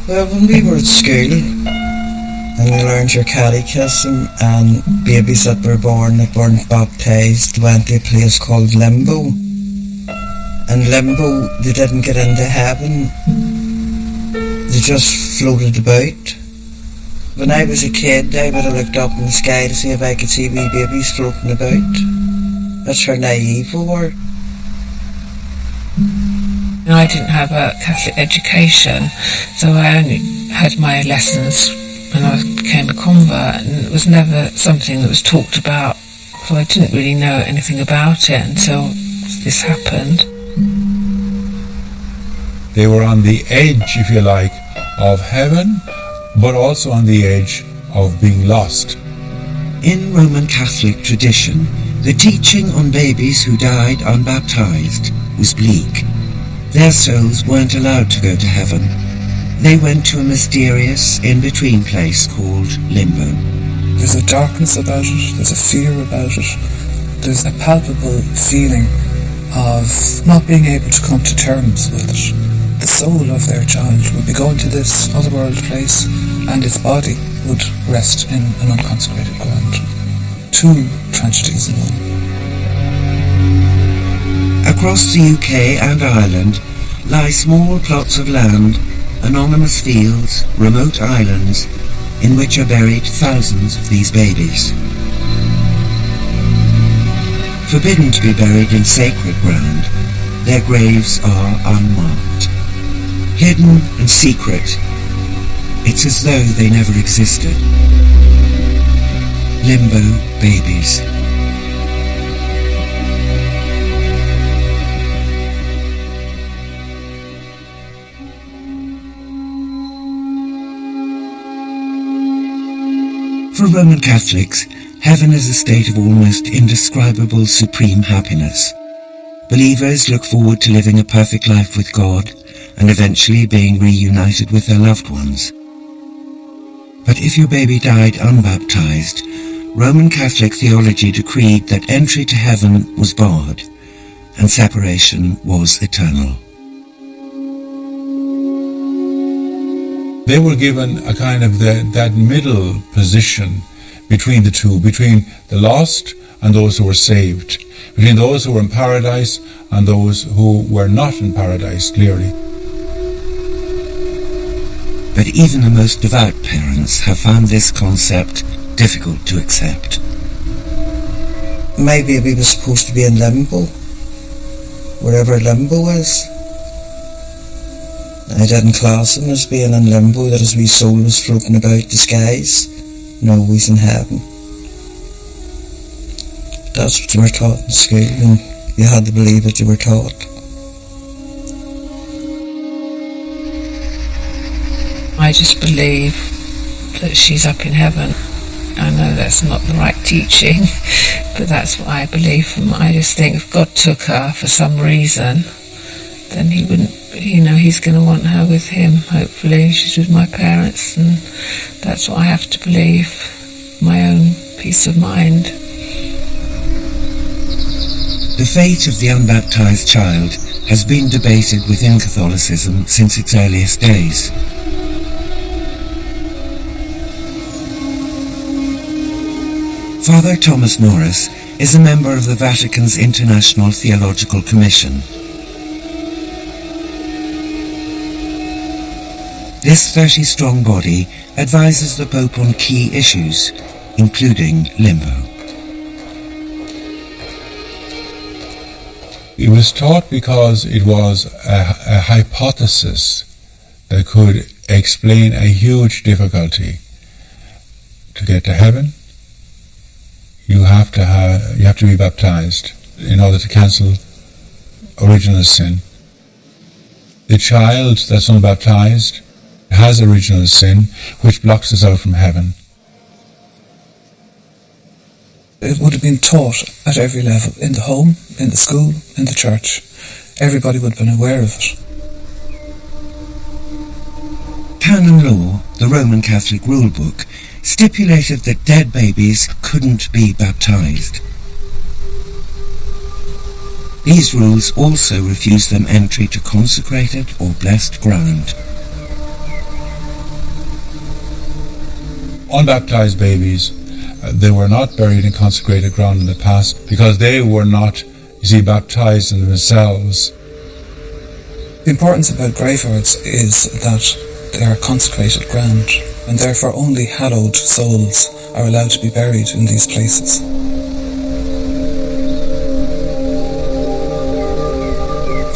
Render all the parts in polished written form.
Well, when we were at school and we learned your catechism, and babies that were born that weren't baptised went to a place called Limbo. And Limbo, they didn't get into heaven, they just floated about. When I was a kid, I would have looked up in the sky to see if I could see wee babies floating about. That's how naive we were. I didn't have a Catholic education, so I only had my lessons when I became a convert, and it was never something that was talked about, so I didn't really know anything about it until this happened. They were on the edge, if you like, of heaven, but also on the edge of being lost. In Roman Catholic tradition, the teaching on babies who died unbaptized was bleak. Their souls weren't allowed to go to heaven. They went to a mysterious in-between place called Limbo. There's a darkness about it, there's a fear about it, there's a palpable feeling of not being able to come to terms with it. The soul of their child would be going to this otherworld place, and its body would rest in an unconsecrated ground. Two tragedies in one. Across the UK and Ireland lie small plots of land, anonymous fields, remote islands, in which are buried thousands of these babies. Forbidden to be buried in sacred ground, their graves are unmarked. Hidden and secret, it's as though they never existed. Limbo babies. For Roman Catholics, heaven is a state of almost indescribable supreme happiness. Believers look forward to living a perfect life with God and eventually being reunited with their loved ones. But if your baby died unbaptized, Roman Catholic theology decreed that entry to heaven was barred and separation was eternal. They were given a kind of that middle position between the two, between the lost and those who were saved, between those who were in paradise and those who were not in paradise, clearly. But even the most devout parents have found this concept difficult to accept. My baby was supposed to be in Limbo, wherever Limbo is. I didn't class him as being in Limbo, that his wee soul was floating about the skies. No, he's in heaven. That's what you were taught in school, and you had to believe what you were taught. I just believe that she's up in heaven. I know that's not the right teaching, but that's what I believe. And I just think if God took her for some reason, then he wouldn't, he's going to want her with him, hopefully. She's with my parents, and that's what I have to believe, my own peace of mind. The fate of the unbaptized child has been debated within Catholicism since its earliest days. Father Thomas Norris is a member of the Vatican's International Theological Commission. This 30-strong body advises the Pope on key issues, including limbo. It was taught because it was a hypothesis that could explain a huge difficulty. To get to heaven, you have to be baptized in order to cancel original sin. The child that's unbaptized has original sin, which blocks us out from heaven. It would have been taught at every level, in the home, in the school, in the church. Everybody would have been aware of it. Canon law, the Roman Catholic rule book, stipulated that dead babies couldn't be baptized. These rules also refuse them entry to consecrated or blessed ground. Unbaptized babies, they were not buried in consecrated ground in the past because they were not, baptized in themselves. The importance about graveyards is that they are consecrated ground, and therefore only hallowed souls are allowed to be buried in these places.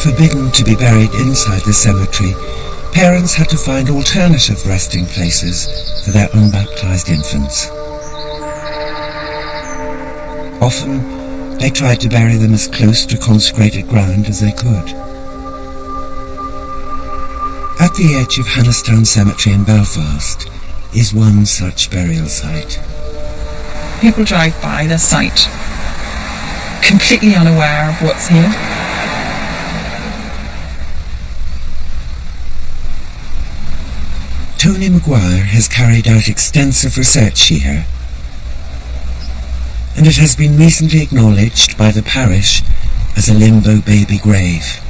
Forbidden to be buried inside the cemetery, parents had to find alternative resting places for their unbaptized infants. Often, they tried to bury them as close to consecrated ground as they could. At the edge of Hannistown Cemetery in Belfast is one such burial site. People drive by the site completely unaware of what's here. Tony Maguire has carried out extensive research here, and it has been recently acknowledged by the parish as a Limbo baby grave.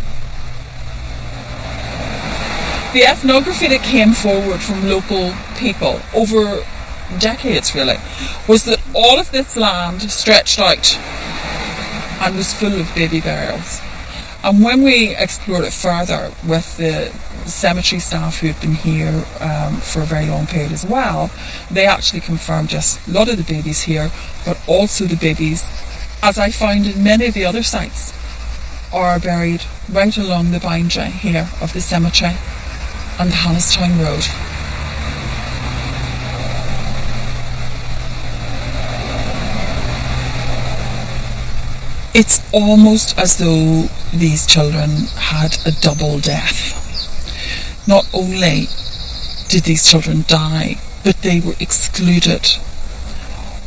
The ethnography that came forward from local people over decades really was that all of this land stretched out and was full of baby burials. And when we explored it further with the cemetery staff who had been here for a very long period as well, they actually confirmed just a lot of the babies here, but also the babies, as I found in many of the other sites, are buried right along the boundary here of the cemetery and the Hannistown Road. It's almost as though these children had a double death. Not only did these children die, but they were excluded.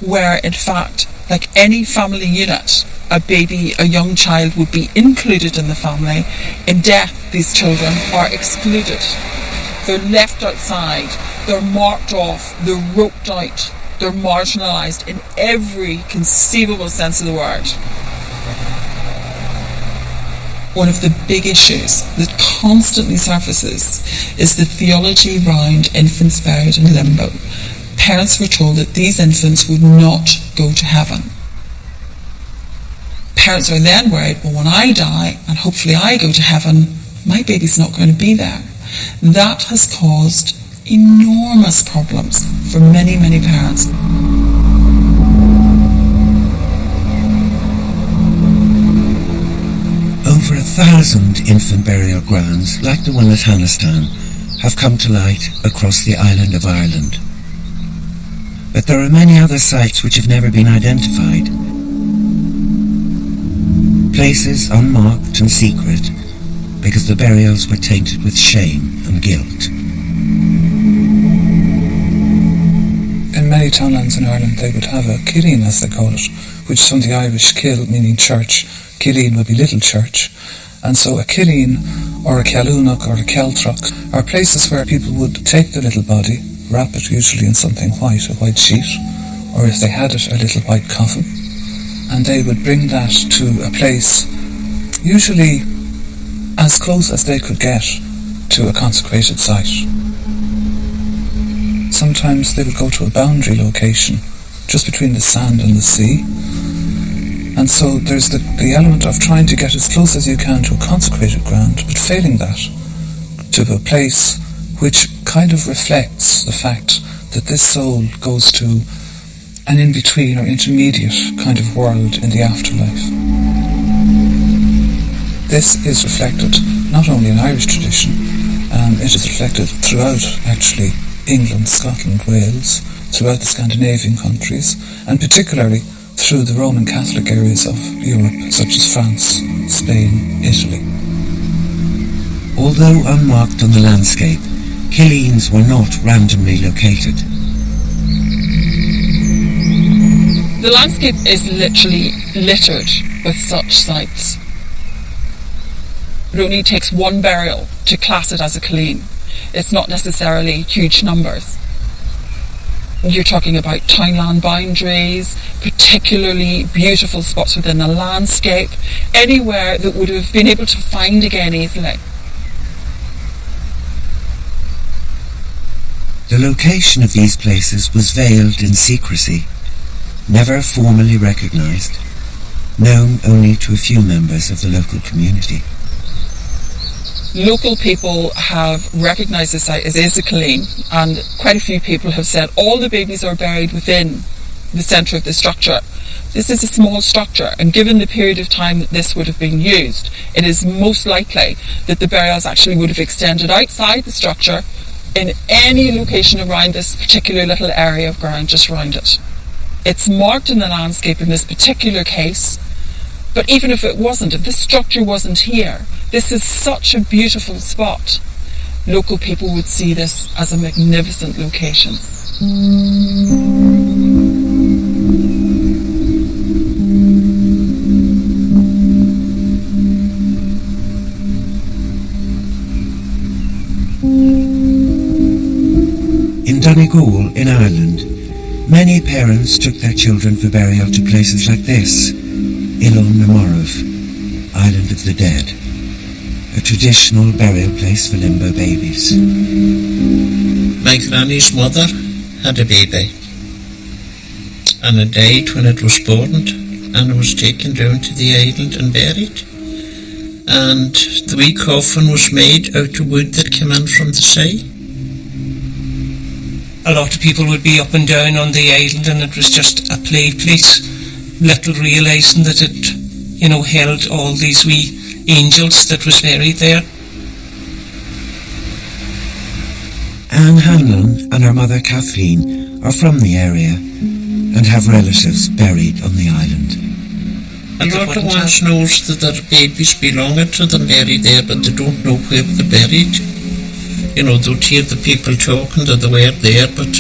Where in fact, like any family unit, a baby, a young child would be included in the family. In death, these children are excluded. They're left outside, they're marked off, they're roped out, they're marginalised in every conceivable sense of the word. One of the big issues that constantly surfaces is the theology around infants buried in limbo. Parents were told that these infants would not go to heaven. Parents are then worried, well, when I die and hopefully I go to heaven, my baby's not going to be there. That has caused enormous problems for many, many parents. Over 1,000 infant burial grounds, like the one at Hannistown, have come to light across the island of Ireland. But there are many other sites which have never been identified. Places unmarked and secret because the burials were tainted with shame and guilt. In many townlands in Ireland they would have a killeen, as they call it, which is from the Irish kill, meaning church. Killeen would be little church. And so a killeen or a Kealunach or a Keltrock are places where people would take the little body, wrap it usually in something white, a white sheet, or if they had it, a little white coffin, and they would bring that to a place usually as close as they could get to a consecrated site. Sometimes they would go to a boundary location just between the sand and the sea. And so there's the element of trying to get as close as you can to a consecrated ground, but failing that, to a place which kind of reflects the fact that this soul goes to an in-between or intermediate kind of world in the afterlife. This is reflected not only in Irish tradition, it is reflected throughout actually England, Scotland, Wales, throughout the Scandinavian countries, and particularly through the Roman Catholic areas of Europe, such as France, Spain, Italy. Although unmarked on the landscape, killeens were not randomly located. The landscape is literally littered with such sites. It only takes one burial to class it as a killeen. It's not necessarily huge numbers. You're talking about townland boundaries, particularly beautiful spots within the landscape, anywhere that would have been able to find again easily. The location of these places was veiled in secrecy, never formally recognised, known only to a few members of the local community. Local people have recognised the site as Issacaleen, and quite a few people have said all the babies are buried within the centre of the structure. This is a small structure, and given the period of time that this would have been used, it is most likely that the burials actually would have extended outside the structure in any location around this particular little area of ground just around it. It's marked in the landscape in this particular case, but even if it wasn't, if this structure wasn't here, this is such a beautiful spot. Local people would see this as a magnificent location. In Donegal, in Ireland, many parents took their children for burial to places like this, Ilon na Morov, Island of the Dead, a traditional burial place for limbo babies. My granny's mother had a baby, and it died when it was born, and it was taken down to the island and buried. And the wee coffin was made out of wood that came in from the sea. A lot of people would be up and down on the island, and it was just a play place, little realising that it, held all these wee angels that was buried there. Anne Hanlon and her mother Kathleen are from the area and have relatives buried on the island. A lot of ones knows that their babies belonging to them buried there, but they don't know where they're buried. They'll hear the people talking that they were there, but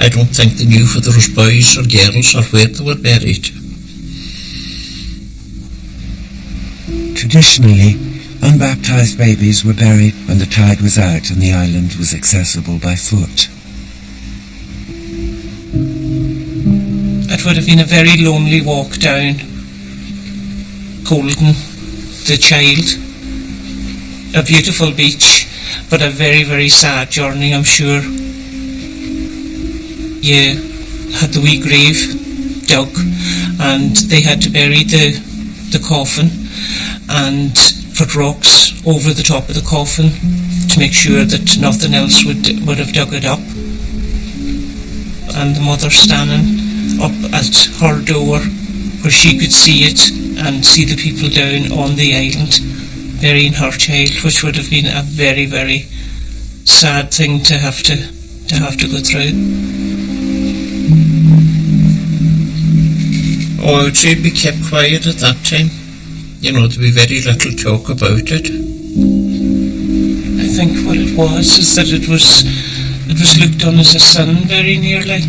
I don't think they knew whether it was boys or girls or where they were buried. Traditionally, unbaptised babies were buried when the tide was out and the island was accessible by foot. It would have been a very lonely walk down, holding the child. A beautiful beach, but a very, very sad journey, I'm sure. You had the wee grave dug, and they had to bury the coffin and put rocks over the top of the coffin to make sure that nothing else would have dug it up. And the mother standing up at her door where she could see it and see the people down on the island burying her child, which would have been a very, very sad thing to have to go through. Oh, it should be kept quiet at that time. There'd be very little talk about it. I think what it was is that it was looked on as a sin very nearly,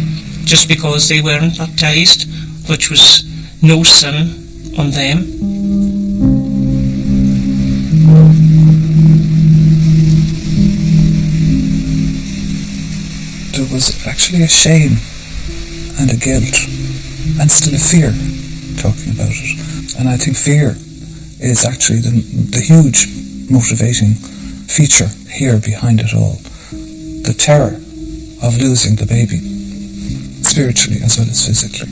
just because they weren't baptised, which was no sin on them. There was actually a shame and a guilt and still a fear talking about it. And I think fear is actually the huge motivating feature here behind it all. The terror of losing the baby, spiritually as well as physically.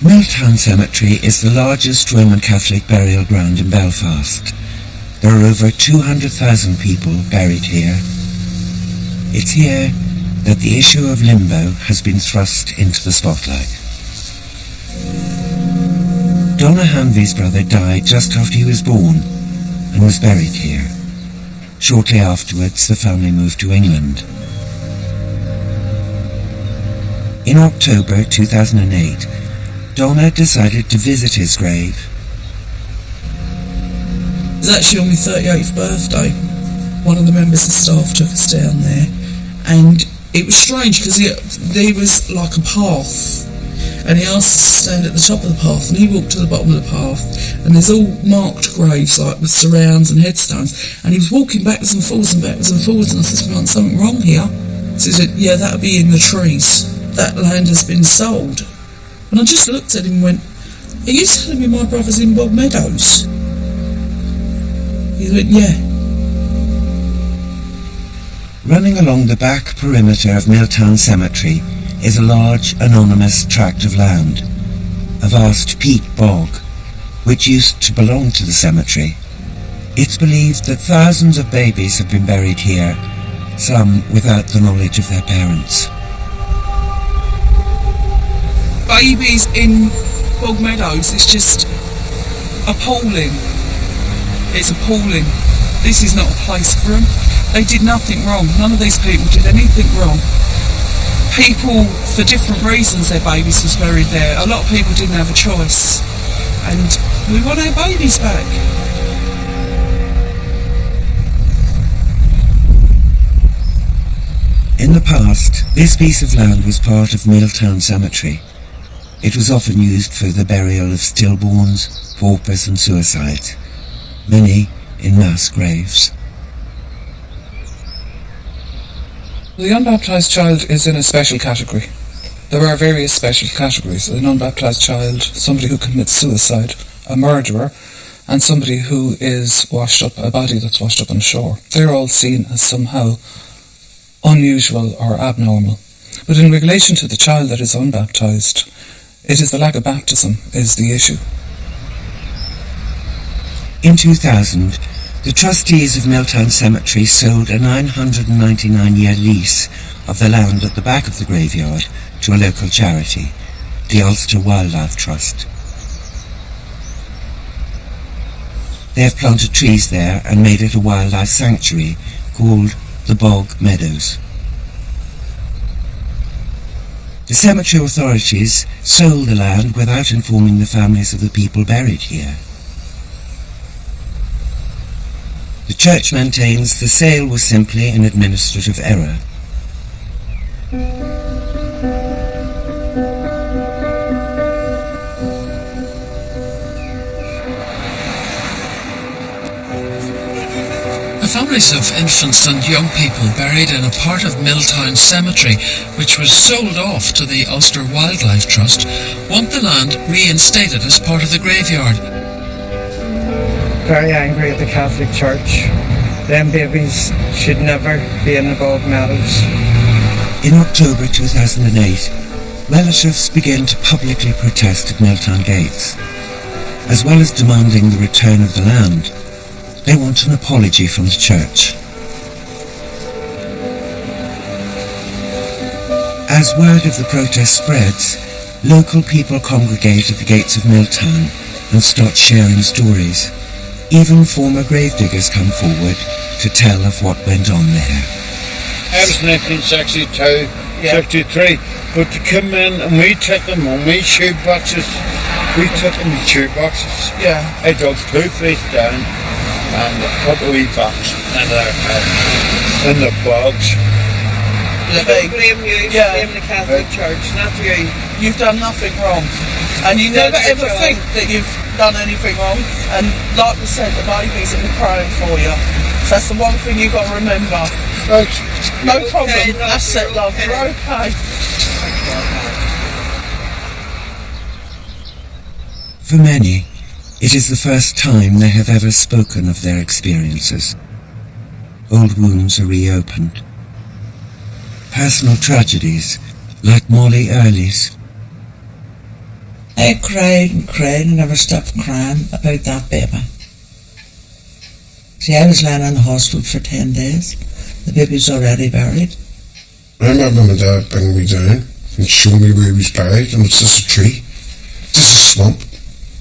Milltown Cemetery is the largest Roman Catholic burial ground in Belfast. There are over 200,000 people buried here. It's here that the issue of limbo has been thrust into the spotlight. Donna Hanvey's brother died just after he was born and was buried here. Shortly afterwards, the family moved to England. In October 2008, Donna decided to visit his grave. It was actually on my 38th birthday. One of the members of staff took us down there, and it was strange because there was like a path, and he asked us to stand at the top of the path, and he walked to the bottom of the path, and there's all marked graves like with surrounds and headstones, and he was walking backwards and forwards and backwards and forwards, and I said, "Well, something wrong here." So he said, "Yeah, that'll be in the trees. That land has been sold." And I just looked at him and went, "Are you telling me my brother's in Bog Meadows?" He went, "Yeah." Running along the back perimeter of Milltown Cemetery is a large, anonymous tract of land, a vast peat bog, which used to belong to the cemetery. It's believed that thousands of babies have been buried here, some without the knowledge of their parents. Babies in Bog Meadows is just appalling. It's appalling. This is not a place for them. They did nothing wrong. None of these people did anything wrong. People, for different reasons, their babies was buried there. A lot of people didn't have a choice. And we want our babies back. In the past, this piece of land was part of Milltown Cemetery. It was often used for the burial of stillborns, paupers and suicides, many in mass graves. The unbaptised child is in a special category. There are various special categories. An unbaptised child, somebody who commits suicide, a murderer, and somebody who is washed up, a body that's washed up on shore. They're all seen as somehow unusual or abnormal. But in relation to the child that is unbaptised, it is the lack of baptism is the issue. In 2000, the trustees of Milltown Cemetery sold a 999-year lease of the land at the back of the graveyard to a local charity, the Ulster Wildlife Trust. They have planted trees there and made it a wildlife sanctuary called the Bog Meadows. The cemetery authorities sold the land without informing the families of the people buried here. The church maintains the sale was simply an administrative error. The families of infants and young people buried in a part of Milltown Cemetery, which was sold off to the Ulster Wildlife Trust, want the land reinstated as part of the graveyard. Very angry at the Catholic Church. Them babies should never be in the Bog Meadows. In October 2008, relatives began to publicly protest at Milltown gates. As well as demanding the return of the land, they want an apology from the church. As word of the protest spreads, local people congregate at the gates of Milltown and start sharing stories. Even former gravediggers come forward to tell of what went on there. It was 1962, 63, but to come in and we took them on we shoe boxes. We took them in shoe boxes. Yeah. I dug 2 feet down and put a wee box in the bogs. They blame you, blame the Catholic Church, not you. You've done nothing wrong. And you never ever think that you've done anything wrong. And like we said, the babies will be crying for you. So that's the one thing you've got to remember. No problem. Okay, that's it, love. You're okay. For many, it is the first time they have ever spoken of their experiences. Old wounds are reopened. Personal tragedies, like Molly Early's. I cried and cried and never stopped crying about that baby. See, I was lying in the hospital for 10 days. The baby was already buried. I remember my dad bringing me down and showing me where he was buried, and it's just a tree. Just a swamp.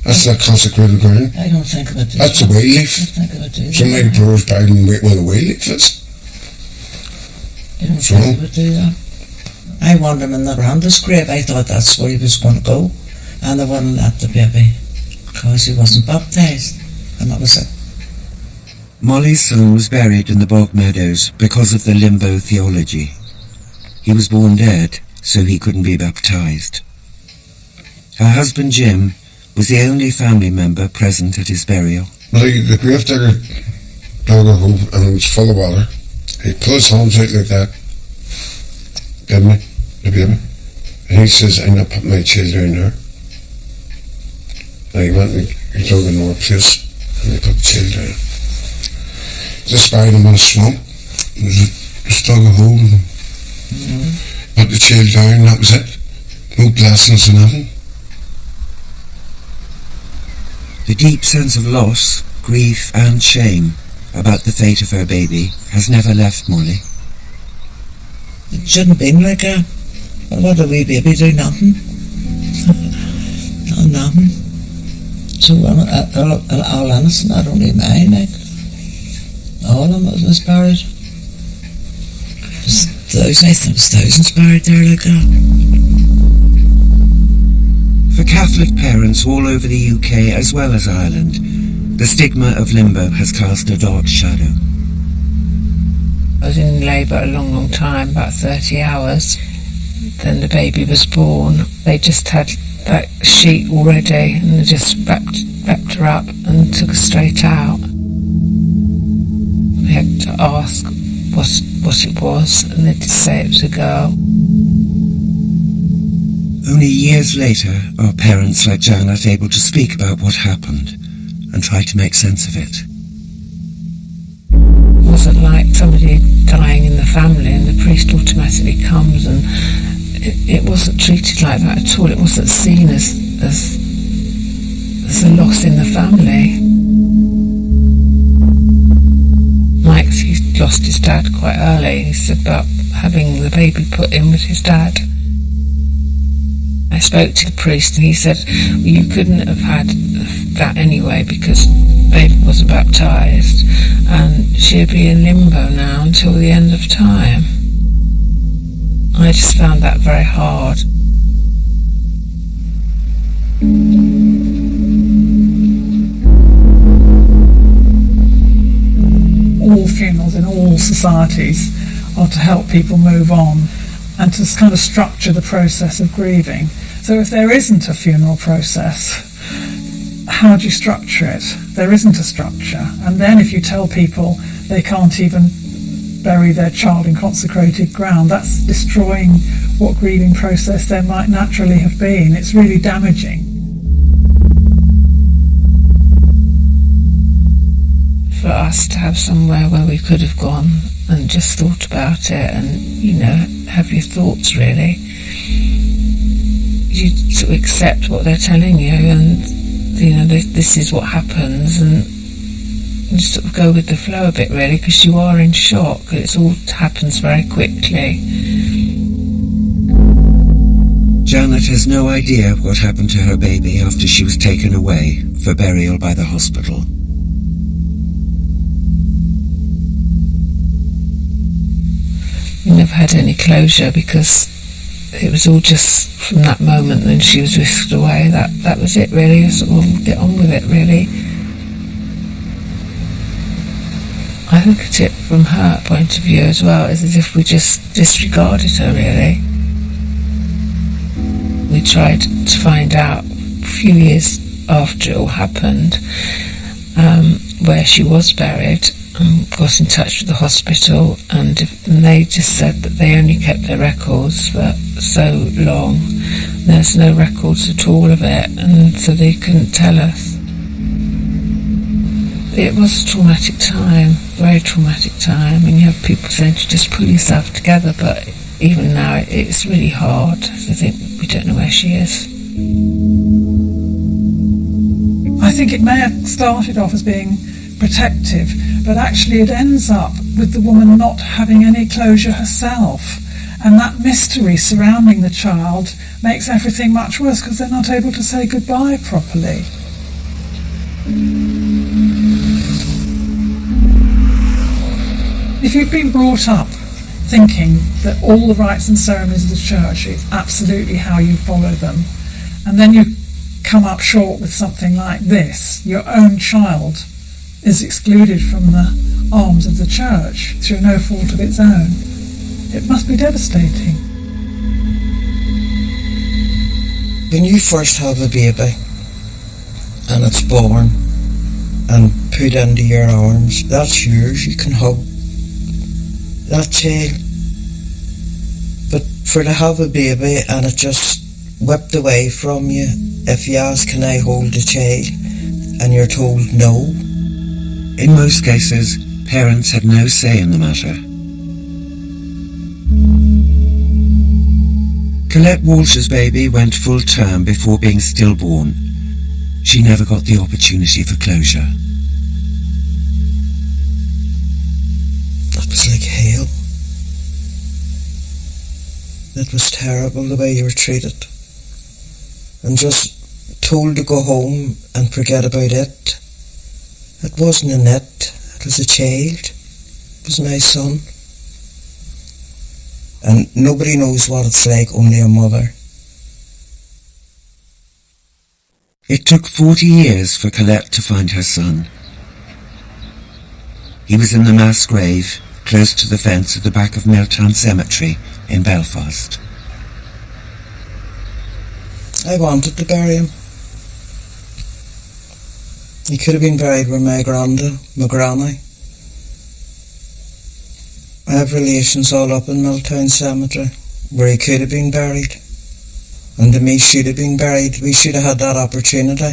That's not consecrated ground. I don't think about this. That's a way leaf. I don't think about this. So many brewers buried in where the way leaf is. I don't think about that. I wanted him in the Randa's grave. I thought that's where he was going to go. And they wouldn't let the baby because he wasn't baptised. And that was it. Molly's son was buried in the Bog Meadows because of the Limbo theology. He was born dead, so he couldn't be baptized. Her husband Jim was the only family member present at his burial. Well, the gravedigger dug a hole and it was full of water. He pulled his hands out like that, gave me the baby, and he says, "I'm not putting my child down there." Now he went and he dug another place and he put the child down. Just buried him in a swamp. Just dug a hole and put the child down, that was it. No blessings or nothing. The deep sense of loss, grief and shame about the fate of her baby has never left Molly. It shouldn't have been like a... What a wee baby do? Nothing. Nothing. So all innocent, not only mine, like. All of them was buried. There's thousands buried there like that. For Catholic parents all over the UK as well as Ireland, the stigma of limbo has cast a dark shadow. I was in labour a long time, about 30 hours. Then the baby was born. They just had that sheet already and they just wrapped her up and took her straight out. We had to ask what it was, and they did say it was a girl. Only years later are parents like Janet able to speak about what happened and try to make sense of it. It wasn't like somebody dying in the family and the priest automatically comes, and it wasn't treated like that at all. It wasn't seen as a loss in the family. Mike, he lost his dad quite early. He said about having the baby put in with his dad. I spoke to the priest and he said, well, you couldn't have had that anyway because the baby wasn't baptised and she'd be in limbo now until the end of time. I just found that very hard. All funerals in all societies are to help people move on and to kind of structure the process of grieving. So if there isn't a funeral process, how do you structure it? There isn't a structure. And then if you tell people they can't even bury their child in consecrated ground, that's destroying what grieving process there might naturally have been. It's really damaging. For us to have somewhere where we could have gone and just thought about it and, have your thoughts really. You sort of accept what they're telling you and, this is what happens and you sort of go with the flow a bit really because you are in shock. It all happens very quickly. Janet has no idea what happened to her baby after she was taken away for burial by the hospital. We never had any closure because it was all just from that moment when she was whisked away. That was it really. Sort of get on with it really. I look at it from her point of view as well. It's as if we just disregarded her really. We tried to find out a few years after it all happened where she was buried. Got in touch with the hospital and they just said that they only kept their records for so long. There's no records at all of it and so they couldn't tell us. It was a traumatic time, very traumatic time, and you have people saying to just pull yourself together, but even now it's really hard to think we don't know where she is. I think it may have started off as being protective, but actually it ends up with the woman not having any closure herself, and that mystery surrounding the child makes everything much worse because they're not able to say goodbye properly. If you've been brought up thinking that all the rites and ceremonies of the church is absolutely how you follow them, and then you come up short with something like this, your own child is excluded from the arms of the church through no fault of its own, It must be devastating. When you first have a baby and it's born and put into your arms, that's yours, you can hug that child. But for to have a baby and it just whipped away from you, if you ask, can I hold the child, and you're told no. In most cases, parents had no say in the matter. Colette Walsh's baby went full term before being stillborn. She never got the opportunity for closure. That was like hell. It was terrible the way you were treated. And just told to go home and forget about it. It wasn't a net, it was a child. It was my son. And nobody knows what it's like, only a mother. It took 40 years for Colette to find her son. He was in the mass grave close to the fence at the back of Milltown Cemetery in Belfast. I wanted to bury him. He could have been buried with my granda, my granny. I have relations all up in Milltown Cemetery where he could have been buried. And to me should have been buried. We should have had that opportunity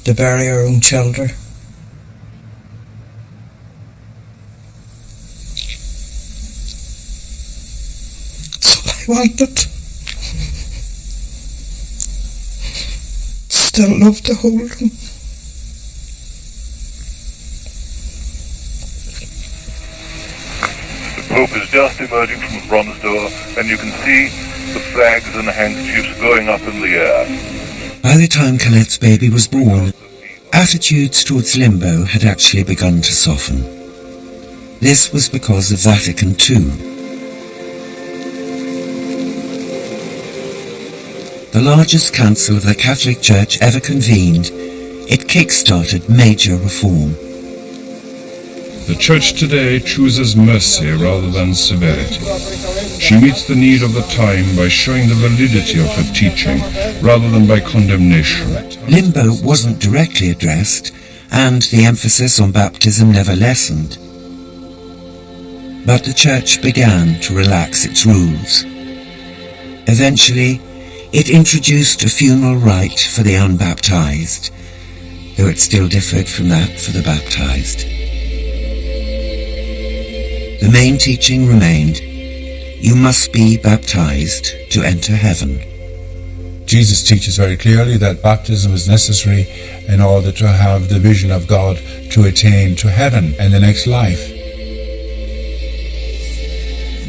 to bury our own children. That's all I wanted. Still love to hold him. The Pope is just emerging from the bronze door, and you can see the flags and the handkerchiefs going up in the air. By the time Colette's baby was born, attitudes towards Limbo had actually begun to soften. This was because of Vatican II. The largest council of the Catholic Church ever convened, it kick-started major reform. The Church today chooses mercy rather than severity. She meets the need of the time by showing the validity of her teaching rather than by condemnation. Limbo wasn't directly addressed, and the emphasis on baptism never lessened. But the Church began to relax its rules. Eventually, it introduced a funeral rite for the unbaptized, though it still differed from that for the baptized. The main teaching remained: you must be baptized to enter heaven. Jesus teaches very clearly that baptism is necessary in order to have the vision of God to attain to heaven and the next life.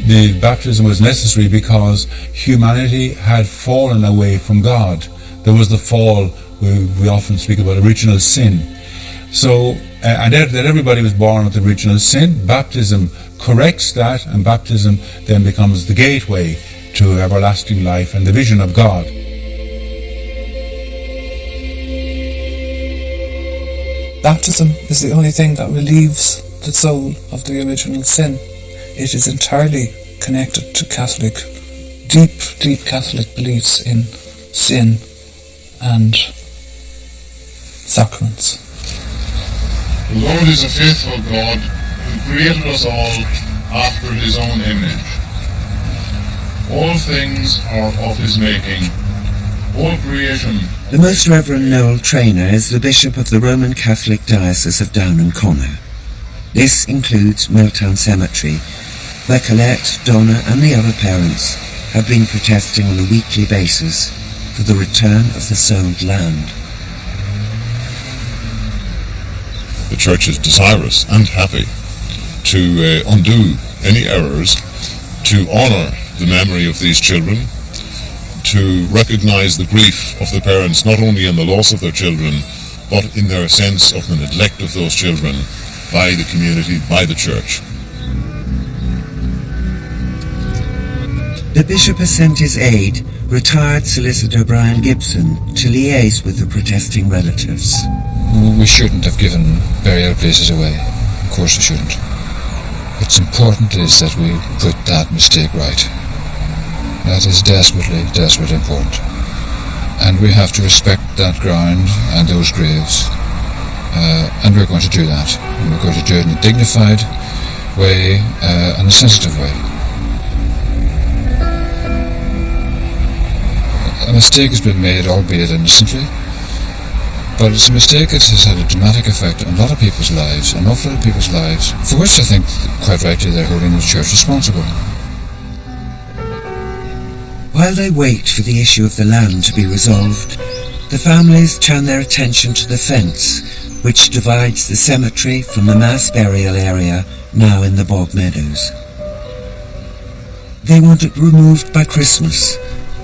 The baptism was necessary because humanity had fallen away from God. There was the fall, we often speak about original sin. So, and that everybody was born with original sin. Baptism corrects that, and baptism then becomes the gateway to everlasting life and the vision of God. Baptism is the only thing that relieves the soul of the original sin. It is entirely connected to Catholic, deep Catholic beliefs in sin and sacraments. The Lord is a faithful God who created us all after his own image. All things are of his making. All creation. The Most Reverend Noel Trainer is the Bishop of the Roman Catholic Diocese of Down and Connor. This includes Milltown Cemetery, where Colette, Donna and the other parents have been protesting on a weekly basis for the return of the sold land. The Church is desirous and happy to undo any errors, to honour the memory of these children, to recognise the grief of the parents not only in the loss of their children, but in their sense of the neglect of those children by the community, by the Church. The Bishop has sent his aide, retired solicitor Brian Gibson, to liaise with the protesting relatives. We shouldn't have given burial places away. Of course we shouldn't. What's important is that we put that mistake right. That is desperately, desperately important. And we have to respect that ground and those graves. And we're going to do that. And we're going to do it in a dignified way and a sensitive way. A mistake has been made, albeit innocently, but it's a mistake that has had a dramatic effect on a lot of people's lives, an awful lot of people's lives, for which I think, quite rightly, they're holding the church responsible. While they wait for the issue of the land to be resolved, the families turn their attention to the fence, which divides the cemetery from the mass burial area now in the bog meadows. They want it removed by Christmas,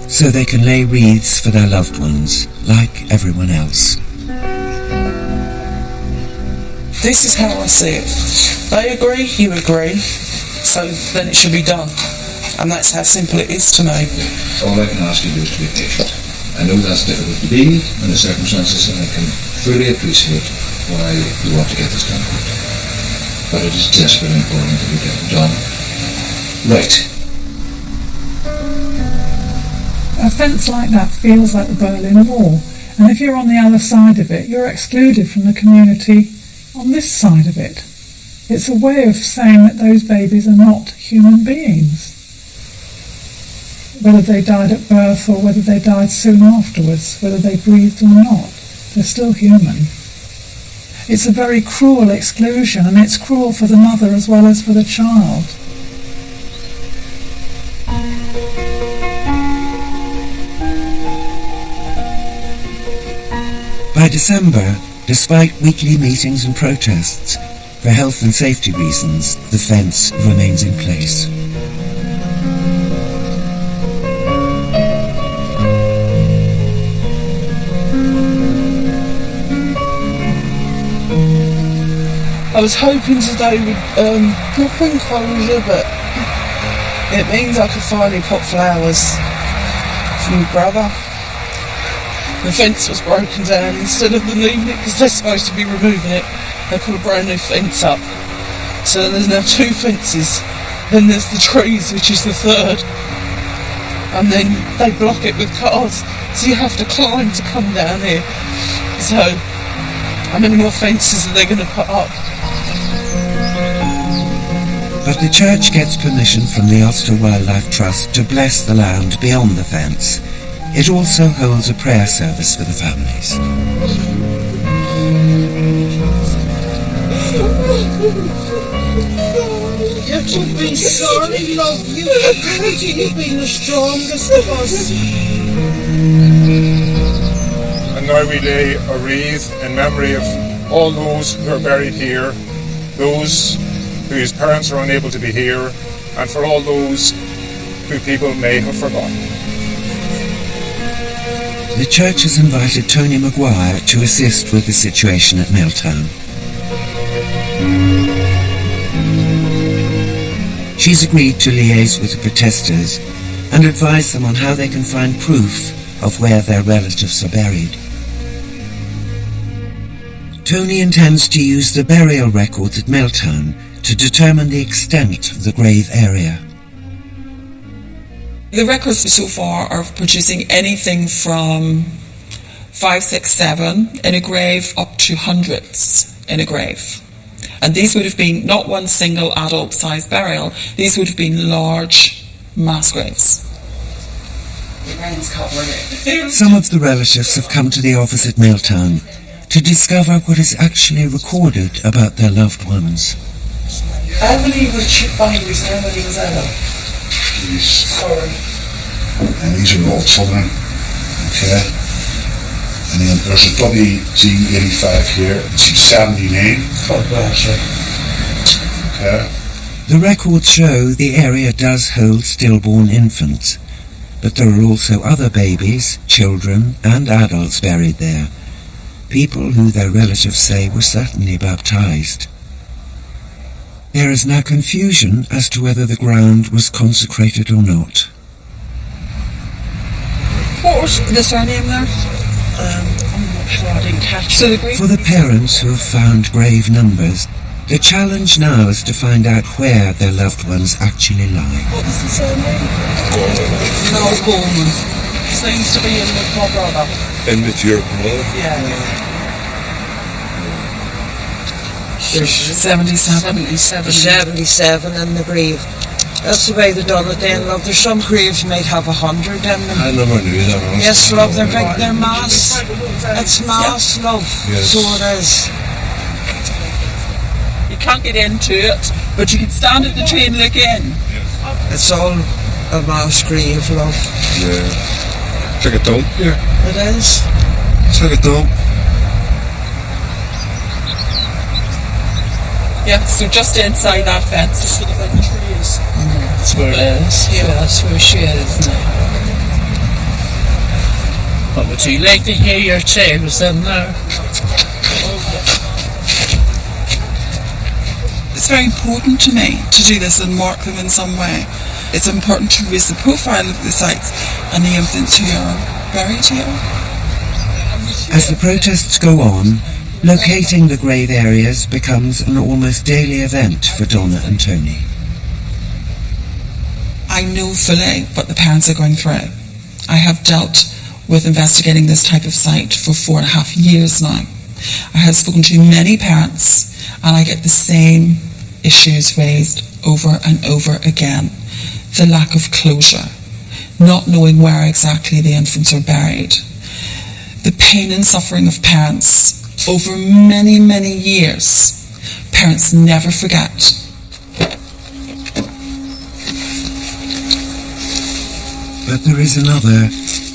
so they can lay wreaths for their loved ones, like everyone else. This is how I see it. They agree, you agree, so then it should be done. And that's how simple it is to me. All I can ask you to do is to be patient. I know that's difficult to be in the circumstances, and I can fully appreciate why you want to get this done. But it is desperately important that we get it done right. A fence like that feels like the Berlin Wall, and if you're on the other side of it, you're excluded from the community on this side of it. It's a way of saying that those babies are not human beings. Whether they died at birth or whether they died soon afterwards, whether they breathed or not, they're still human. It's a very cruel exclusion, and it's cruel for the mother as well as for the child. By December, despite weekly meetings and protests, for health and safety reasons, the fence remains in place. I was hoping today would bring closure, but it means I could finally put flowers for my brother. The fence was broken down. Instead of them leaving it, because they're supposed to be removing it, they put a brand new fence up. So there's now two fences. Then there's the trees, which is the third. And then they block it with cars, so you have to climb to come down here. So, how many more fences are they going to put up? But the church gets permission from the Ulster Wildlife Trust to bless the land beyond the fence. It also holds a prayer service for the families. You should be sorry, love. You've been the strongest of us. And now we lay a wreath in memory of all those who are buried here, those whose parents are unable to be here, and for all those who people may have forgotten. The church has invited Tony Maguire to assist with the situation at Milltown. She's agreed to liaise with the protesters and advise them on how they can find proof of where their relatives are buried. Tony intends to use the burial records at Milltown to determine the extent of the grave area. The records so far are producing anything from 5, 6, 7 in a grave up to hundreds in a grave. And these would have been not one single adult-sized burial, these would have been large mass graves. The rain's covering it. Some of the relatives have come to the office at Milltown to discover what is actually recorded about their loved ones. How many were babies and how many was adult? Sorry. And these are all children. Okay. And then there's a WG85 here. It's 79. God bless you. Okay. The records show the area does hold stillborn infants, but there are also other babies, children and adults buried there. People who their relatives say were certainly baptized. There is now confusion as to whether the ground was consecrated or not. What was the surname there? I'm not sure, I didn't catch it. For the parents who have found grave numbers, The challenge now is to find out where their loved ones actually lie. What was the surname? No, Gorman. Seems to be in with my brother. In with your brother? Yeah. There's 77 in the grave. That's the way they done it then, love. There's some graves might have 100 in them. I never knew that. Yes, love, they're big, they're mass. It's mass, love. Yes. So it is. You can't get into it, but you can stand at the tree and look in. It's all a mass grave, love. Yeah. It's like a dump, yeah. It is. It's like a dump. Yeah, so just inside that fence is for the big trees. That's where it is. Yeah, that's where she is now. But would you like to hear your tales in there? It's very important to me to do this and mark them in some way. It's important to raise the profile of the sites and the infants who are buried here. As the protests go on, locating the grave areas becomes an almost daily event for Donna and Tony. I know fully what the parents are going through. I have dealt with investigating this type of site for 4.5 years now. I have spoken to many parents and I get the same issues raised over and over again. The lack of closure, not knowing where exactly the infants are buried, the pain and suffering of parents over many, many years. Parents never forget. But there is another,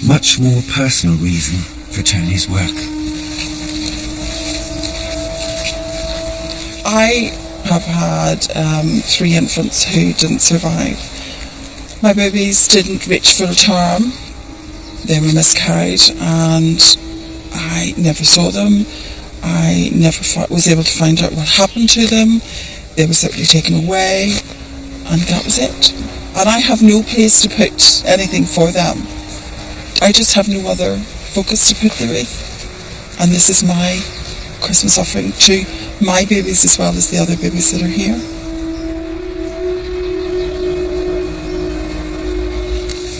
much more personal reason for Tony's work. I have had 3 infants who didn't survive. My babies didn't reach full term. They were miscarried and I never saw them. I never was able to find out what happened to them. They were simply taken away and that was it. And I have no place to put anything for them. I just have no other focus to put the wreath. And this is my Christmas offering to my babies as well as the other babies that are here.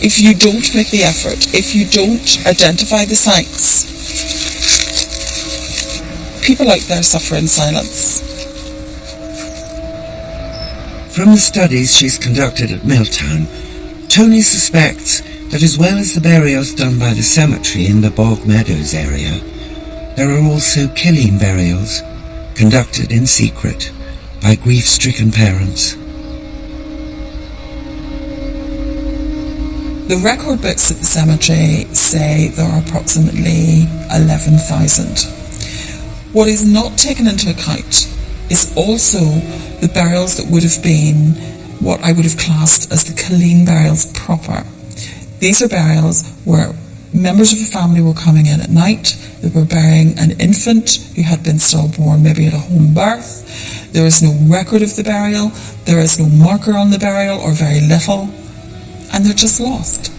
If you don't make the effort, if you don't identify the sites, people out there suffer in silence. From the studies she's conducted at Milltown, Tony suspects that as well as the burials done by the cemetery in the Bog Meadows area, there are also killing burials conducted in secret by grief-stricken parents. The record books at the cemetery say there are approximately 11,000. What is not taken into account is also the burials that would have been what I would have classed as the Killeen burials proper. These are burials where members of a family were coming in at night, they were burying an infant who had been stillborn, maybe at a home birth. There is no record of the burial, there is no marker on the burial or very little, and they're just lost.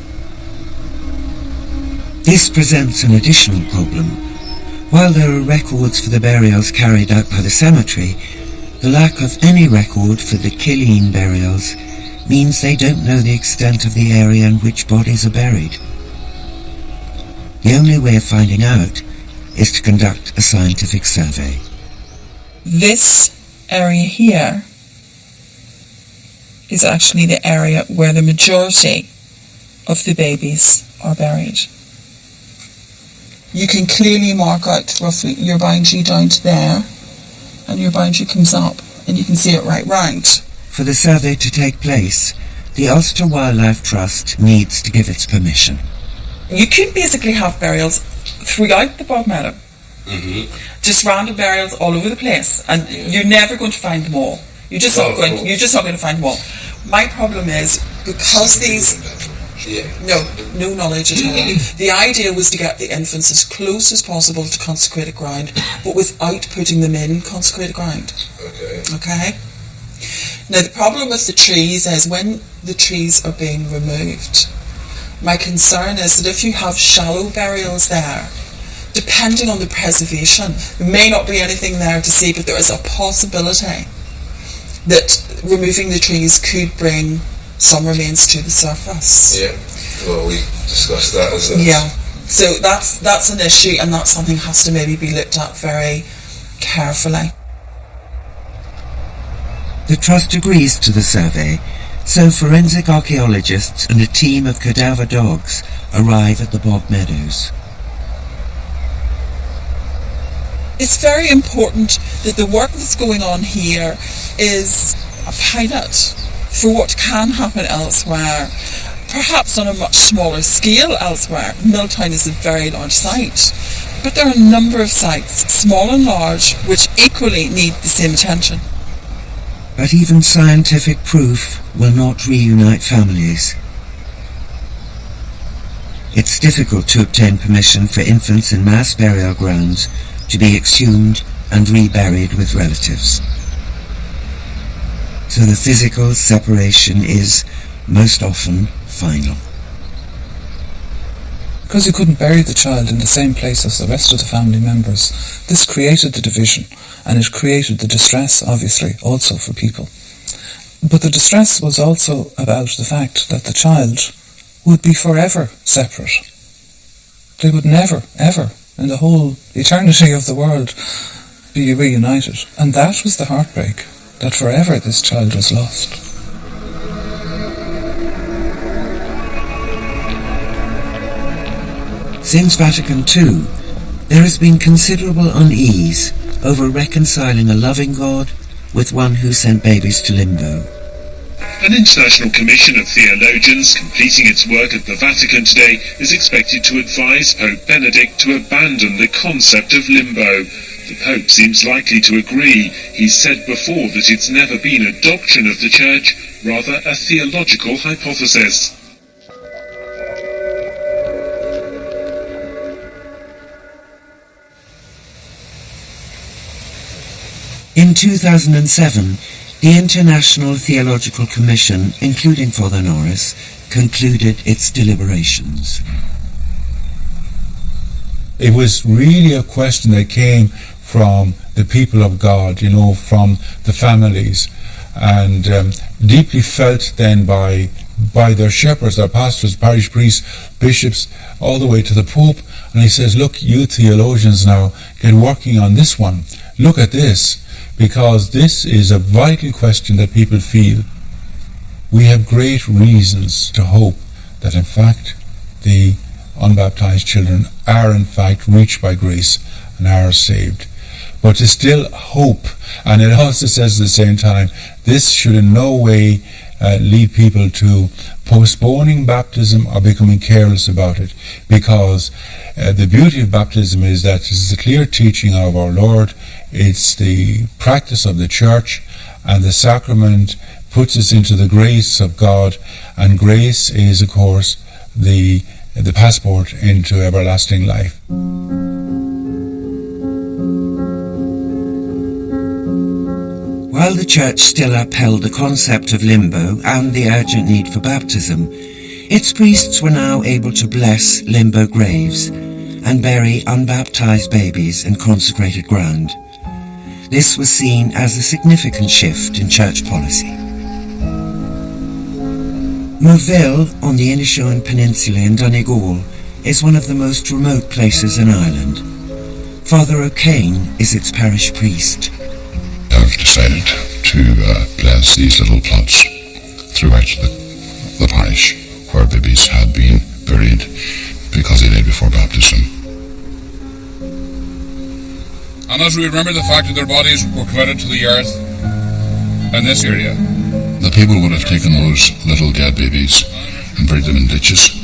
This presents an additional problem. While there are records for the burials carried out by the cemetery, the lack of any record for the Killeen burials means they don't know the extent of the area in which bodies are buried. The only way of finding out is to conduct a scientific survey. This area here is actually the area where the majority of the babies are buried. You can clearly mark out roughly your boundary down to there, and your boundary comes up, and you can see it right round. For the survey to take place, the Ulster Wildlife Trust needs to give its permission. You could basically have burials throughout the Bog Meadow. Just random burials all over the place, and you're never going to find them all. You're just not going to find them all. My problem is, because these... No knowledge at all. The idea was to get the infants as close as possible to consecrated ground, but without putting them in consecrated ground. Okay? Now the problem with the trees is when the trees are being removed, my concern is that if you have shallow burials there, depending on the preservation, there may not be anything there to see, but there is a possibility that removing the trees could bring some remains to the surface. Yeah, well, we discussed that as a... Yeah, so that's an issue, and that's something that has to maybe be looked at very carefully. The Trust agrees to the survey, so forensic archaeologists and a team of cadaver dogs arrive at the bog meadows. It's very important that the work that's going on here is a pilot for what can happen elsewhere, perhaps on a much smaller scale elsewhere. Milltown is a very large site, but there are a number of sites, small and large, which equally need the same attention. But even scientific proof will not reunite families. It's difficult to obtain permission for infants in mass burial grounds to be exhumed and reburied with relatives. So the physical separation is, most often, final. Because you couldn't bury the child in the same place as the rest of the family members, this created the division, and it created the distress, obviously, also for people. But the distress was also about the fact that the child would be forever separate. They would never, ever, in the whole eternity of the world, be reunited. And that was the heartbreak, that forever this child was lost. Since Vatican II, there has been considerable unease over reconciling a loving God with one who sent babies to Limbo. An international commission of theologians completing its work at the Vatican today is expected to advise Pope Benedict to abandon the concept of limbo. The Pope seems likely to agree. He's said before that it's never been a doctrine of the Church, rather a theological hypothesis. In 2007, the International Theological Commission, including Father Norris, concluded its deliberations. It was really a question that came from the people of God, from the families, and deeply felt then by their shepherds, their pastors, parish priests, bishops, all the way to the Pope. And he says, look, you theologians now, get working on this one. Look at this, because this is a vital question that people feel. We have great reasons to hope that in fact the unbaptized children are in fact reached by grace and are saved. But there's still hope, and it also says at the same time, this should in no way lead people to postponing baptism or becoming careless about it, because the beauty of baptism is that it is the clear teaching of our Lord. It's the practice of the Church, and the sacrament puts us into the grace of God, and grace is, of course, the passport into everlasting life. While the Church still upheld the concept of limbo and the urgent need for baptism, its priests were now able to bless limbo graves and bury unbaptized babies in consecrated ground. This was seen as a significant shift in Church policy. Moville, on the Inishowen Peninsula in Donegal, is one of the most remote places in Ireland. Father O'Kane is its parish priest. I've decided to bless these little plots throughout the parish where babies had been buried because they died before baptism. And as we remember the fact that their bodies were committed to the earth in this area, the people would have taken those little dead babies and buried them in ditches,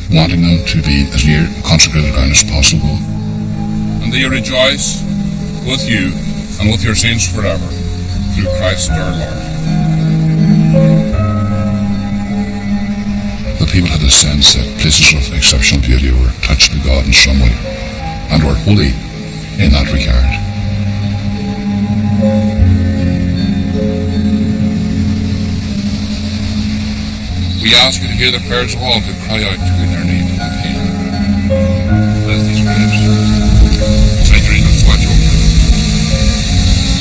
wanting them to be as near consecrated ground as possible. And they rejoice with you and with your saints forever, through Christ our Lord. The people had a sense that places of exceptional beauty were touched by God in some way, and were holy in that regard. We ask you to hear the prayers of all who cry out to you in their name and pain. Bless these graves. Send your angels to watch over them.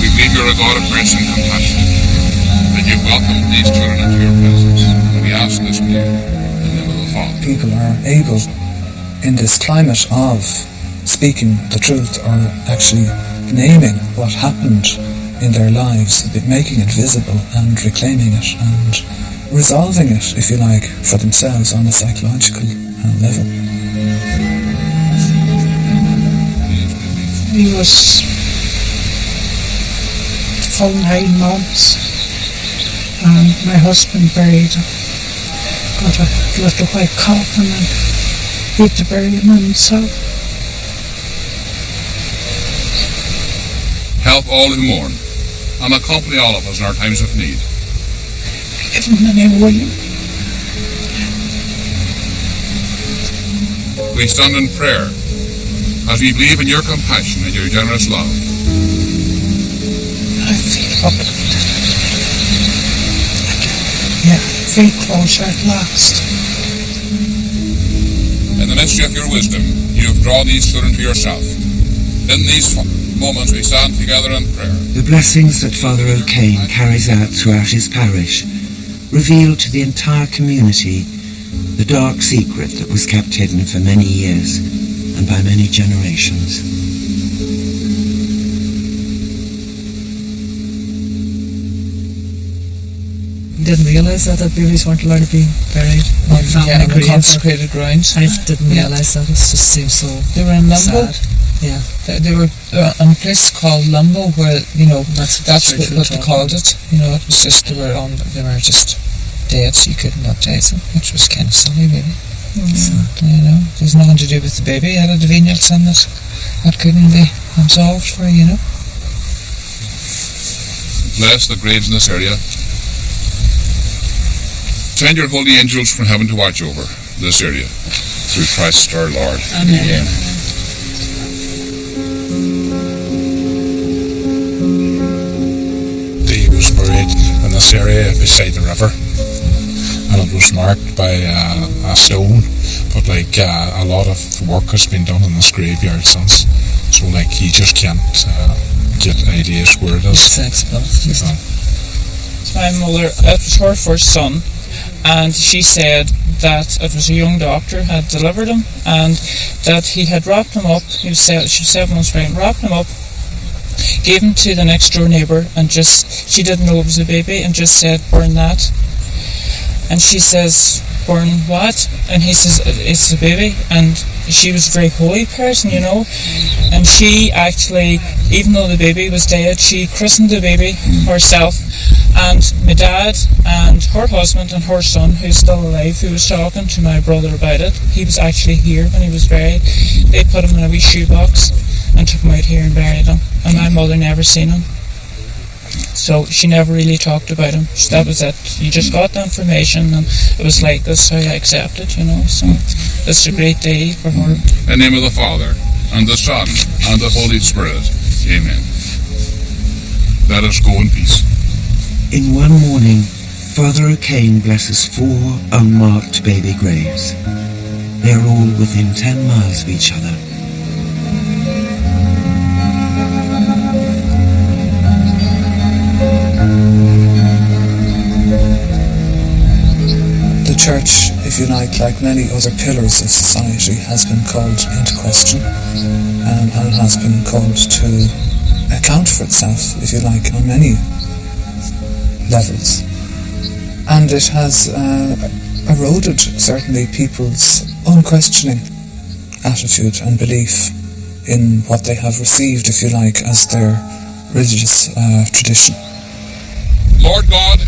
We believe you're a God of mercy and compassion, that you've welcomed these children into your presence, and we ask this of you in the name of the Father. People are able, in this climate of speaking the truth or actually naming what happened in their lives, making it visible and reclaiming it and resolving it, if you like, for themselves on a psychological level. He was full 9 months, and my husband buried him. Got a little white coffin and he had to bury him in himself. Help all who mourn, and accompany all of us in our times of need. Give him the name William. We stand in prayer as we believe in your compassion and your generous love. I feel uplifted. Yeah, feel closer at last. In the mystery of your wisdom, you have drawn these children to yourself. In these moments we stand together in prayer. The blessings that Father O'Kane carries out throughout his parish reveal to the entire community the dark secret that was kept hidden for many years and by many generations. Didn't realise that babies weren't allowed to be buried on family graves. Consecrated grounds. I didn't realise that. It just seems so They were in Limbo. sad. Yeah. They were in a place called Limbo, where that's what they called it. It was just they were just dead, so you couldn't baptise them, which was kind of silly, really. So, there's nothing to do with the baby. It had a venial sin that couldn't be absolved for. Bless the graves in this area. Send your holy angels from heaven to watch over this area, through Christ our Lord. Amen. He was buried in this area beside the river, and it was marked by a stone, but a lot of work has been done in this graveyard since, so you just can't get ideas where it is. My mother, it was her first son, and she said that it was a young doctor had delivered him, and that he had wrapped him up. She was 7 months pregnant, wrapped him up, gave him to the next door neighbour, and she didn't know it was a baby, and just said, burn that. And she says, burn what? And he says, it's a baby. And she was a very holy person, and she actually, even though the baby was dead, she christened the baby herself. And my dad and her husband and her son, who's still alive, who was talking to my brother about it, he was actually here when he was buried. They put him in a wee shoebox and took him out here and buried him, and my mother never seen him, so she never really talked about him. That was it. You just got the information, and it was like, this is how I accept it, so it's a great day for her. In the name of the Father, and the Son, and the Holy Spirit. Amen. Let us go in peace. In one morning, Father O'Kane blesses 4 unmarked baby graves. They are all within 10 miles of each other. The church, if you like many other pillars of society, has been called into question, and has been called to account for itself, if you like, on many levels. And it has eroded, certainly, people's unquestioning attitude and belief in what they have received, if you like, as their religious tradition. Lord God,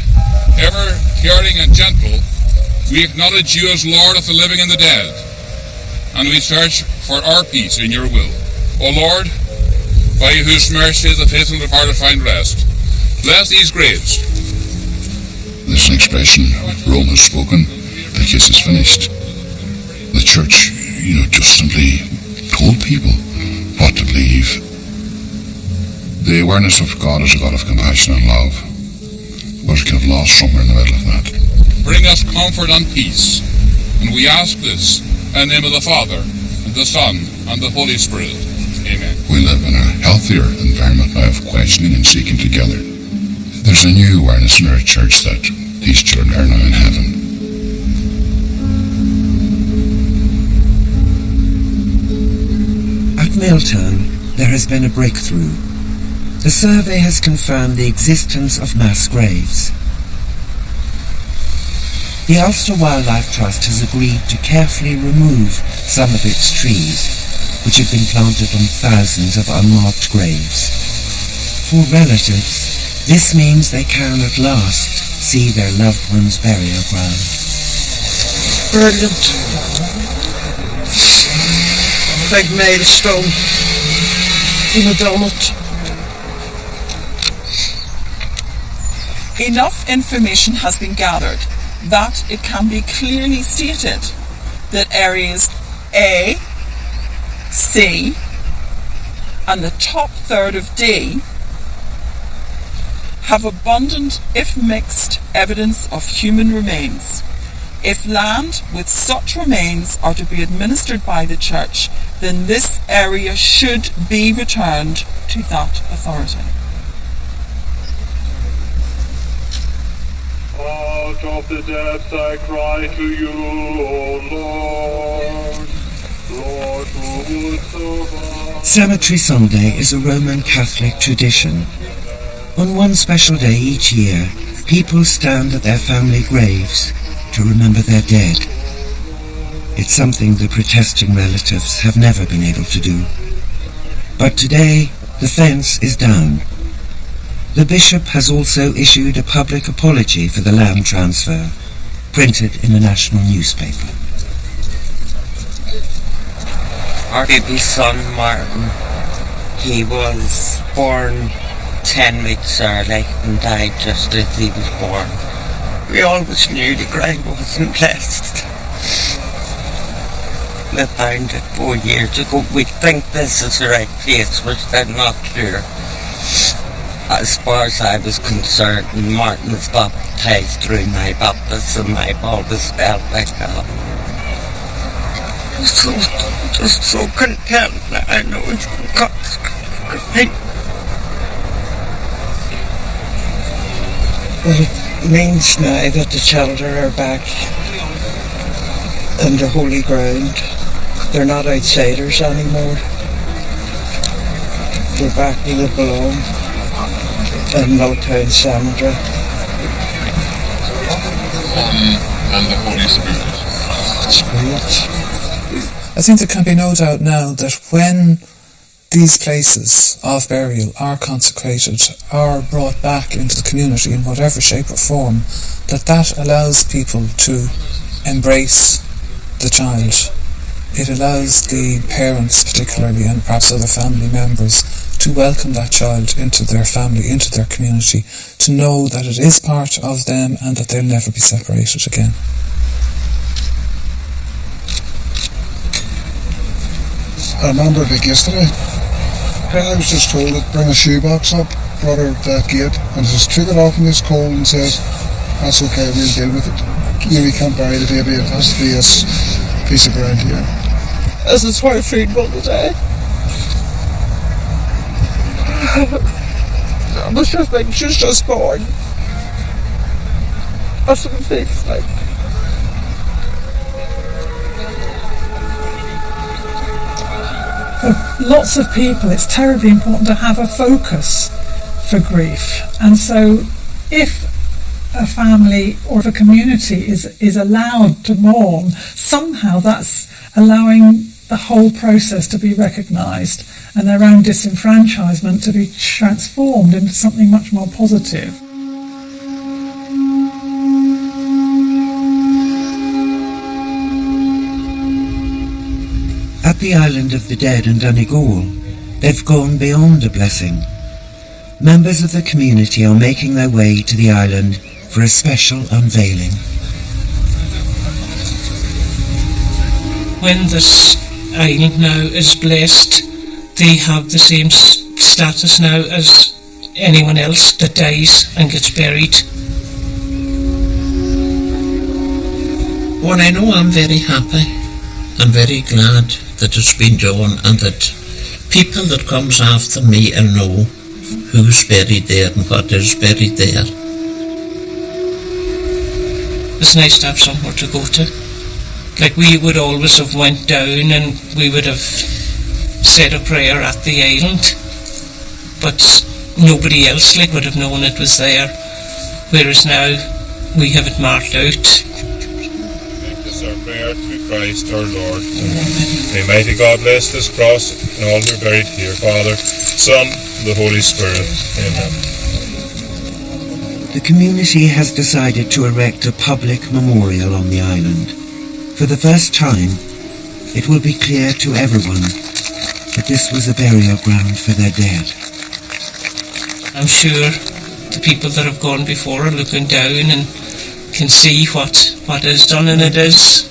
ever caring and gentle, we acknowledge you as Lord of the living and the dead, and we search for our peace in your will. O Lord, by whose mercy the faithful departed find rest, bless these graves. This is an expression Rome has spoken, the case is finished. The church, just simply told people what to believe. The awareness of God as a God of compassion and love was kind of lost somewhere in the middle of that. Bring us comfort and peace, and we ask this in the name of the Father, and the Son, and the Holy Spirit. Amen. We live in a healthier environment now of questioning and seeking together. There's a new awareness in our church that these children are now in heaven. At Milltown, there has been a breakthrough. The survey has confirmed the existence of mass graves. The Ulster Wildlife Trust has agreed to carefully remove some of its trees, which have been planted on thousands of unmarked graves. For relatives, this means they can at last see their loved one's burial ground. Brilliant. Big milestone in a donut. Enough information has been gathered that it can be clearly stated that areas A, C, and the top third of D have abundant, if mixed, evidence of human remains. If land with such remains are to be administered by the Church, then this area should be returned to that authority. Out of the depths I cry to you, O Lord. Lord, who would survive? Cemetery Sunday is a Roman Catholic tradition. On one special day each year, people stand at their family graves to remember their dead. It's something the protesting relatives have never been able to do. But today, the fence is down. The bishop has also issued a public apology for the land transfer, printed in a national newspaper. Our baby son Martin, he was born 10 weeks early and died just as he was born. We always knew the grave wasn't blessed. We found it 4 years ago. We think this is the right place, we're still not sure. As far as I was concerned, Martin was baptised through my baptism. I've always felt like that. Just so content that I know it's God's great. Well, it means now that the children are back in the holy ground. They're not outsiders anymore. They're back where they belong. In Milltown Cemetery. And the Holy Spirit. That's great. I think there can be no doubt now that when these places of burial are consecrated, are brought back into the community in whatever shape or form, that allows people to embrace the child. It allows the parents particularly, and perhaps other family members, to welcome that child into their family, into their community, to know that it is part of them and that they'll never be separated again. I remember like yesterday, I was just told to bring a shoebox up, brought her to that gate, and just took it off in this cold and says, that's okay, we'll deal with it. You know, we can't bury the baby, it has to be this piece of ground here. This is her funeral today. I was just thinking, she's just born. That's what it feels like. For lots of people, it's terribly important to have a focus for grief. And so if a family or if a community is allowed to mourn, somehow that's allowing the whole process to be recognised and their own disenfranchisement to be transformed into something much more positive. At the Island of the Dead in Donegal, they've gone beyond a blessing. Members of the community are making their way to the island for a special unveiling. When this island now is blessed, they have the same status now as anyone else that dies and gets buried. Well, I know I'm very happy and very glad that it's been done, and that people that comes after me will know who's buried there and what is buried there. It's nice to have somewhere to go to. Like, we would always have went down and we would have said a prayer at the island, but nobody else would have known it was there, whereas now we have it marked out. Make this our prayer through Christ our Lord. May mighty God bless this cross and all who are buried here, Father, Son, and the Holy Spirit. Amen. The community has decided to erect a public memorial on the island. For the first time, it will be clear to everyone that this was a burial ground for their dead. I'm sure the people that have gone before are looking down and can see what is done, and it is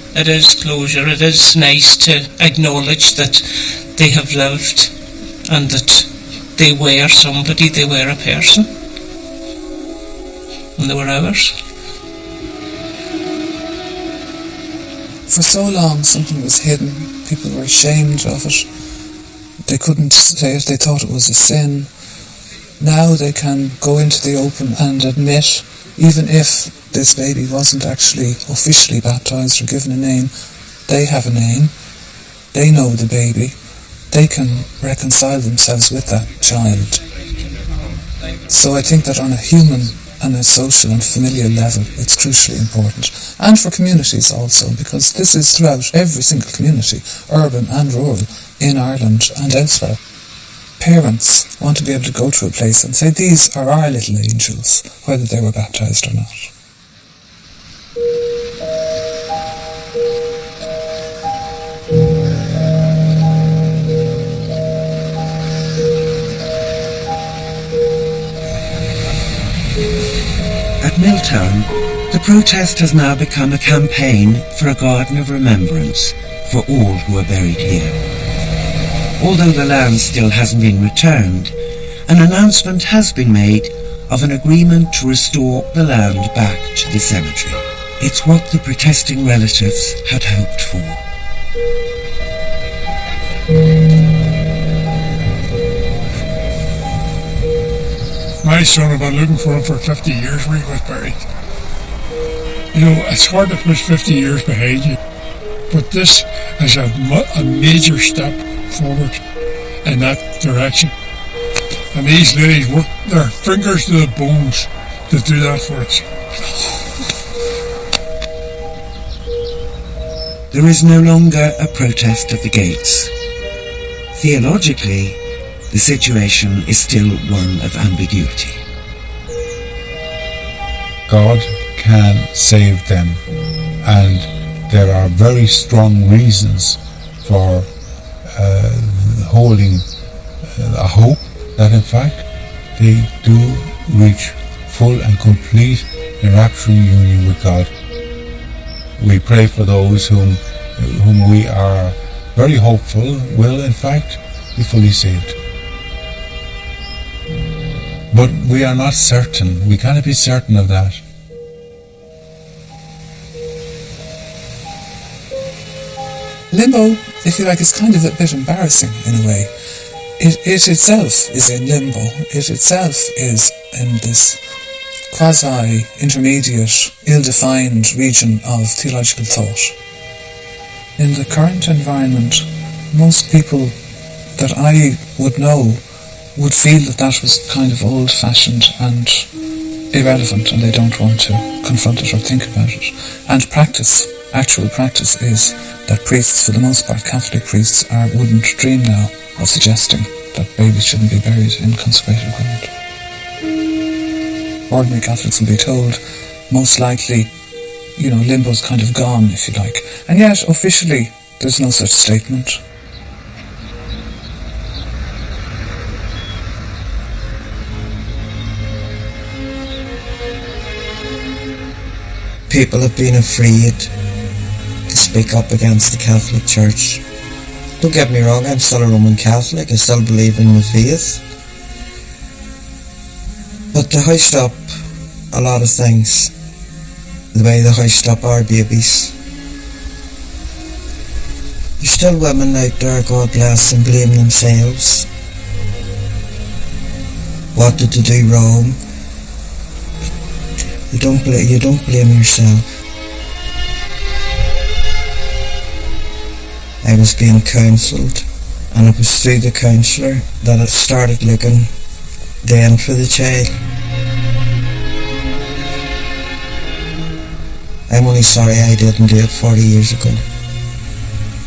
closure. It is nice to acknowledge that they have lived and that they were somebody, they were a person, and they were ours. For so long something was hidden, people were ashamed of it, they couldn't say it, they thought it was a sin. Now they can go into the open and admit, even if this baby wasn't actually officially baptised or given a name, they have a name, they know the baby, they can reconcile themselves with that child. So I think that on a human and a social and familial level, it's crucially important. And for communities also, because this is throughout every single community, urban and rural, in Ireland and elsewhere. Parents want to be able to go to a place and say, these are our little angels, whether they were baptised or not. At Milltown, the protest has now become a campaign for a garden of remembrance for all who are buried here. Although the land still hasn't been returned, an announcement has been made of an agreement to restore the land back to the cemetery. It's what the protesting relatives had hoped for. My son had been looking for him for 50 years where he was buried. You know, it's hard to put 50 years behind you, but this is a major step forward in that direction. And these ladies work their fingers to the bones to do that for us. There is no longer a protest at the gates. Theologically, the situation is still one of ambiguity. God can save them, and there are very strong reasons for holding a hope that in fact they do reach full and complete enrapturing union with God. We pray for those whom we are very hopeful will in fact be fully saved. But we are not certain. We cannot be certain of that. Limbo, if you like, is kind of a bit embarrassing in a way. It itself is in limbo. It itself is in this quasi-intermediate, ill-defined region of theological thought. In the current environment, most people that I would know would feel that that was kind of old-fashioned and irrelevant, and they don't want to confront it or think about it. And actual practice is that priests, for the most part Catholic priests, wouldn't dream now of suggesting that babies shouldn't be buried in consecrated ground. Ordinary Catholics will be told, most likely, limbo's kind of gone, if you like. And yet, officially, there's no such statement. People have been afraid to speak up against the Catholic Church. Don't get me wrong, I'm still a Roman Catholic, I still believe in the faith. But to hoist up a lot of things, the way they hoist up our babies, you There's still women out there, God bless them, blame themselves. What did they do wrong? You don't blame yourself. I was being counselled, and it was through the counsellor that I started looking then for the child. I'm only sorry I didn't do it 40 years ago.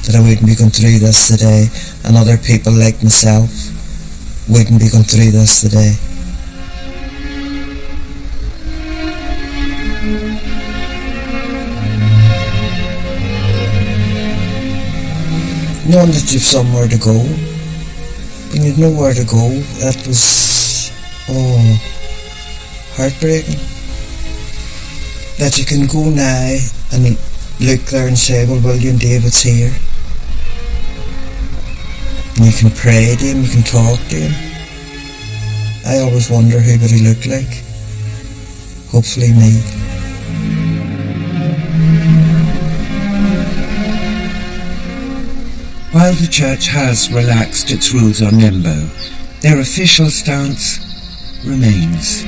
That I wouldn't be going through this today, and other people like myself wouldn't be going through this today. Knowing that you've somewhere to go, when you've nowhere to go, that was, heartbreaking. That you can go now and look there and say, well, William David's here. And you can pray to him, you can talk to him. I always wonder who would he look like. Hopefully me. While the Church has relaxed its rules on Limbo, their official stance remains.